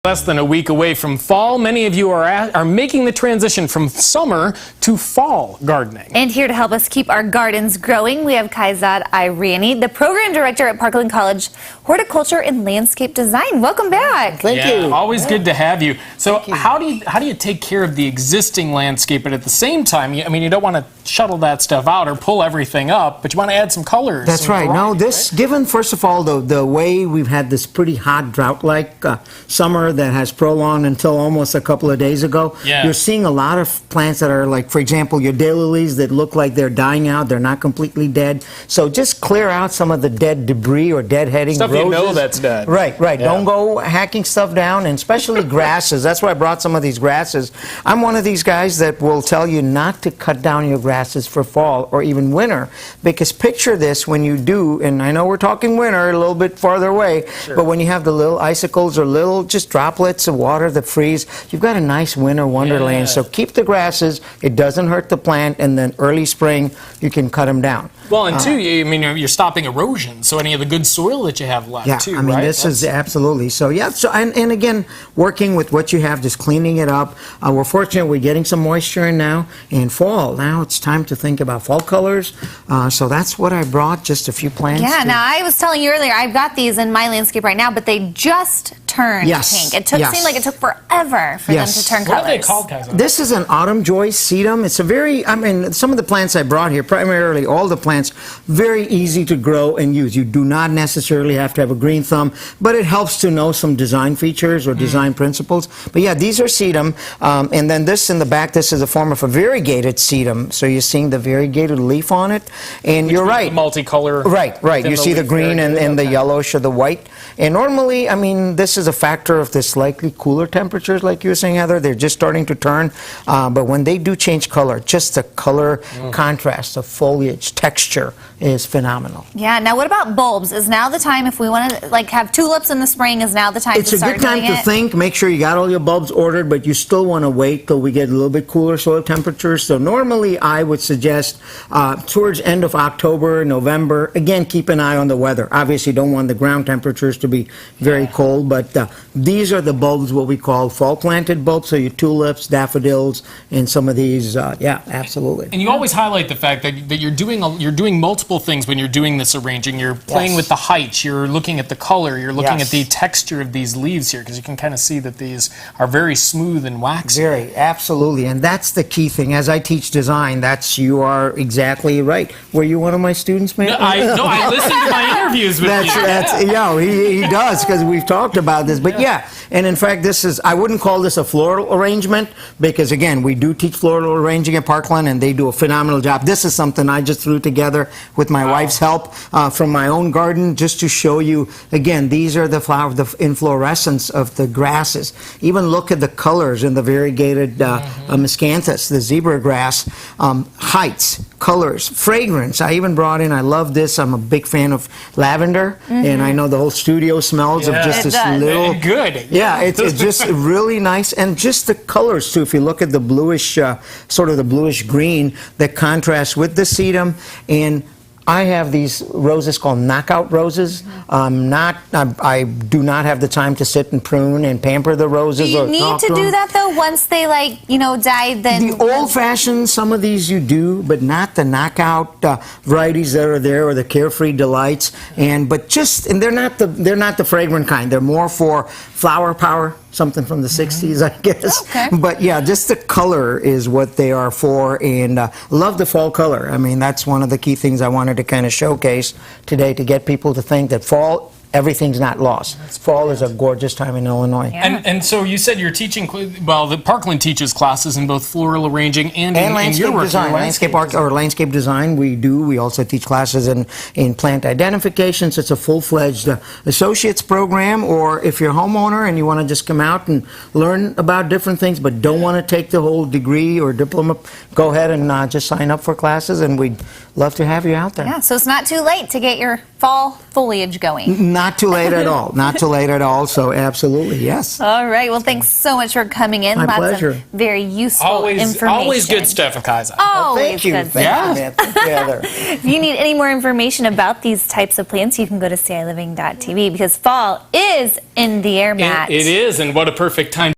Less than a week away from fall, many of you are making the transition from summer to fall gardening. And here to help us keep our gardens growing, we have Kaizad Irani, the program director at Parkland College, Horticulture and Landscape Design. Welcome back. Thank you. Always good to have you. So how do you take care of the existing landscape, but at the same time, you don't want to shuttle that stuff out or pull everything up, but you want to add some colors. That's right. Given first of all the way we've had this pretty hot drought-like summer that has prolonged until almost a couple of days ago. Yeah. You're seeing a lot of plants that are like, for example, your daylilies that look like they're dying out. They're not completely dead. So just clear out some of the dead debris or dead-heading stuff roses. You know that's dead. Right. Yeah. Don't go hacking stuff down, and especially grasses. That's why I brought some of these grasses. I'm one of these guys that will tell you not to cut down your grasses for fall or even winter, because picture this when you do, and I know we're talking winter a little bit farther away, but when you have the little icicles or little just droplets of water that freeze, you've got a nice winter wonderland. So keep the grasses, it doesn't hurt the plant, and then early spring you can cut them down. Well, and two, you're stopping erosion, so any of the good soil that you have left too, right? This is absolutely. So and again, working with what you have, just cleaning it up. We're fortunate we're getting some moisture in now, and fall. Now it's time to think about fall colors. So that's what I brought, just a few plants. Yeah, now I was telling you earlier, I've got these in my landscape right now, but they just turned pink. It seemed like it took forever for them to turn colors. What are they called, guys? This is an autumn joy sedum. It's a very, some of the plants I brought here, primarily all the plants, very easy to grow and use. You do not necessarily have to have a green thumb, but it helps to know some design features or design principles. But yeah, these are sedum, and then this in the back, this is a form of a variegated sedum. So you're seeing the variegated leaf on it, and you're right. Multicolor. Right. You see the green and the yellowish or the white. And normally, this is a factor of the slightly cooler temperatures, like you were saying, Heather. They're just starting to turn, but when they do change color, just the color contrast, the foliage, texture is phenomenal. Yeah. Now, what about bulbs? Is now the time, if we want to have tulips in the spring, is now the time to start doing it? It's a good time to think. Make sure you got all your bulbs ordered, but you still want to wait till we get a little bit cooler soil temperatures. So normally, I would suggest towards end of October, November. Again, keep an eye on the weather. Obviously, don't want the ground temperatures to be very cold, but these are the bulbs, what we call fall planted bulbs. So your tulips, daffodils, and some of these. Yeah, absolutely. And you always highlight the fact that you're doing multiple things when you're doing this arranging. You're playing with the height, you're looking at the color, you're looking at the texture of these leaves here, because you can kind of see that these are very smooth and waxy. Very, absolutely. And that's the key thing. As I teach design, you are exactly right. Were you one of my students, man? No, I listen to my interviews with you. He does, because we've talked about this. But and in fact, I wouldn't call this a floral arrangement, because again, we do teach floral arranging at Parkland, and they do a phenomenal job. This is something I just threw together with my wife's help from my own garden, just to show you, again, these are the inflorescence of the grasses. Even look at the colors in the variegated miscanthus, the zebra grass, heights, colors, fragrance. I even brought in, I love this, I'm a big fan of lavender, and I know the whole studio smells of just this little... Good. Yeah, it's just really nice, and just the colors too. If you look at the bluish, sort of the bluish green that contrasts with the sedum, and I have these roses called knockout roses. I do not have the time to sit and prune and pamper the roses. Do you need to do that though? Once they die, then the old-fashioned, some of these you do, but not the knockout varieties that are there, or the carefree delights. But they're not the fragrant kind. They're more for flower power. Something from the 60s, I guess. Okay. But yeah, just the color is what they are for, and love the fall color. That's one of the key things I wanted to kind of showcase today, to get people to think that fall, everything's not lost. Fall is a gorgeous time in Illinois. Yeah. And so you said you're teaching, the Parkland teaches classes in both floral arranging and landscape design. Landscape design we do. We also teach classes in plant identification. So it's a full-fledged associate's program, or if you're a homeowner and you want to just come out and learn about different things but don't want to take the whole degree or diploma, go ahead and just sign up for classes, and we'd love to have you out there. Yeah, so it's not too late to get your fall foliage going. not too late at all. Not too late at all. So absolutely, yes. All right. Well, thanks so much for coming in. My Lots pleasure. of very useful information. Always good stuff with Kaisa. Always Thank you. good Thank stuff. you, man. Thank you, Heather. If you need any more information about these types of plants, you can go to ciLiving.tv because fall is in the air, Matt. It is, and what a perfect time